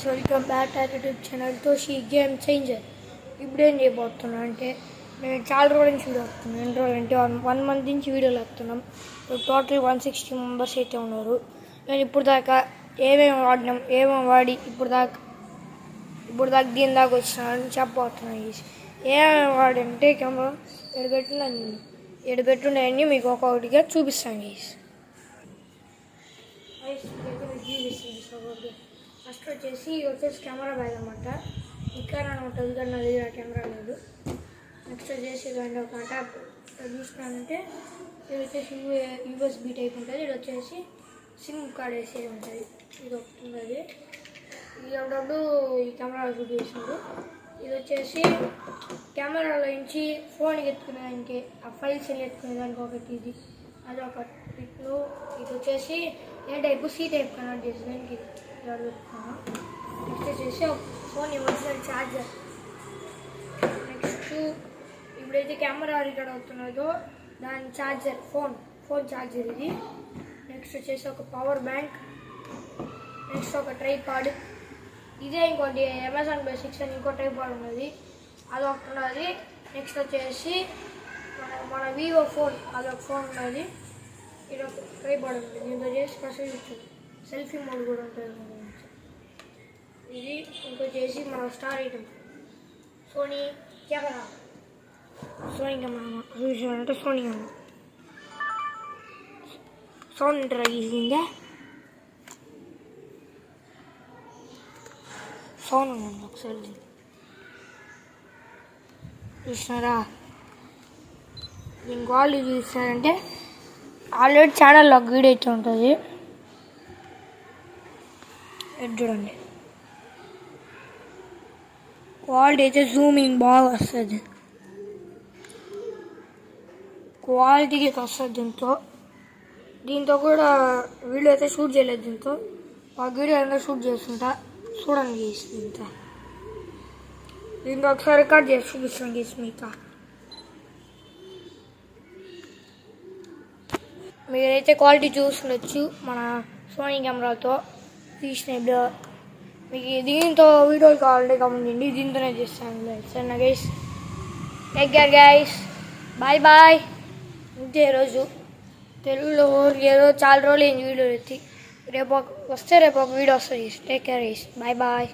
Welcome back to YouTube channel Toshi game changer. ఇప్పుడు ఏం చేయబోతున్నా అంటే నేను చాలా రోజుల నుంచి వీడియో వస్తున్నాను. ఎన్ని రోజులు అంటే 1 మంత్ నుంచి వీడియోలు వస్తున్నాం. టోటల్ 160 మెంబర్స్ అయితే ఉన్నారు. నేను ఇప్పుడు దాకా ఏమేమి వాడి ఇప్పుడు దాకా దీని దాకా వచ్చినానని చెప్పబోతున్నాను. ఏమేమి వాడంటే కెమెరా ఎడబెట్టుండీ మీకు ఒక్కొక్కటిగా చూపిస్తాను. ఫస్ట్ వచ్చేసి కెమెరా బ్యాగ్ అనమాట. ఇక్కడ ఉంటుంది కానీ నా దగ్గర కెమెరా లేదు. నెక్స్ట్ వచ్చేసి దాంట్లో ఒక ట్యాప్ చూసుకున్నానంటే ఇది వచ్చేసి యూఎస్బీ టైప్ ఉంటుంది. ఇది వచ్చేసి సిమ్ కార్డ్ వేసేది ఉంటుంది. ఇది ఒకటి ఉంటుంది. ఇది ఒకటప్పుడు ఈ కెమెరా షూట్ చేసినాడు. ఇది వచ్చేసి కెమెరాలో నుంచి ఫోన్ ఎత్తుకునేదానికి ఆ ఫైల్స్ ఎత్తుకునేదానికి ఒకటి ఇది అది ఒక పిక్ను. ఇది వచ్చేసి ఏ టైపు సి టైప్ కనెక్ట్ చేసేదానికి పెట్టుకున్నాను. నెక్స్ట్ వచ్చేసి ఫోన్ ఒరిజినల్ ఛార్జర్. నెక్స్ట్ ఇప్పుడైతే కెమెరా రికార్డ్ అవుతున్నదో దాని ఛార్జర్ ఫోన్ ఛార్జర్ ఇది. నెక్స్ట్ వచ్చేసి ఒక పవర్ బ్యాంక్. నెక్స్ట్ ఒక ట్రైపాడ్. ఇదే ఇంకోటి అమెజాన్ బేసిక్స్ అని ఇంకో ట్రైపాడ్ ఉన్నది, అది ఒకటి ఉన్నది. నెక్స్ట్ వచ్చేసి మన వివో ఫోన్ అదొక ఫోన్ ఉన్నది. ఇది ఒక ట్రైపాడ్ ఉంటుంది. దీంతో చేసి ప్రసరించు సెల్ఫీ మోడ్ కూడా ఉంటుంది. ఇది ఇంకొచ్చేసి మన స్టార్ ఐటమ్ సోనీ కెమెరా చూసానంటే సోనీ కెమెరా సౌండ్ ఇంటరాగిందే సౌండ్ ఉందండి ఒకసారి చూసినారా. దీని క్వాలిటీ చూసినారంటే ఆల్రెడీ ఛానల్లో ఒక వీడియో అయితే ఉంటుంది, చూడండి. క్వాలిటీ అయితే జూమింగ్ బాగా వస్తుంది, క్వాలిటీకి వస్తుంది. దీంతో కూడా వీడియో అయితే షూట్ చేయలేదు. ఆ వీడియో అంతా షూట్ చేస్తుంటా, చూడండి దీంతో ఒకసారి రికార్డ్ చేసి చూపిస్తాను మీకు. మీరైతే క్వాలిటీ చూస్తుండొచ్చు మన సోనీ కెమెరాతో తీసిన. ఇప్పుడు మీకు దీంతో వీడియోలు కావాలంటే గమనించండి, దీంతోనే చేస్తాను. సరేనా guys, take care guys, bye. ఇంతే రోజు తెలుగులో ఏదో చాలా రోజులు వీడియోలు ఎత్తి రేపు ఒక వీడియో వస్తుంది. Take care guys, bye.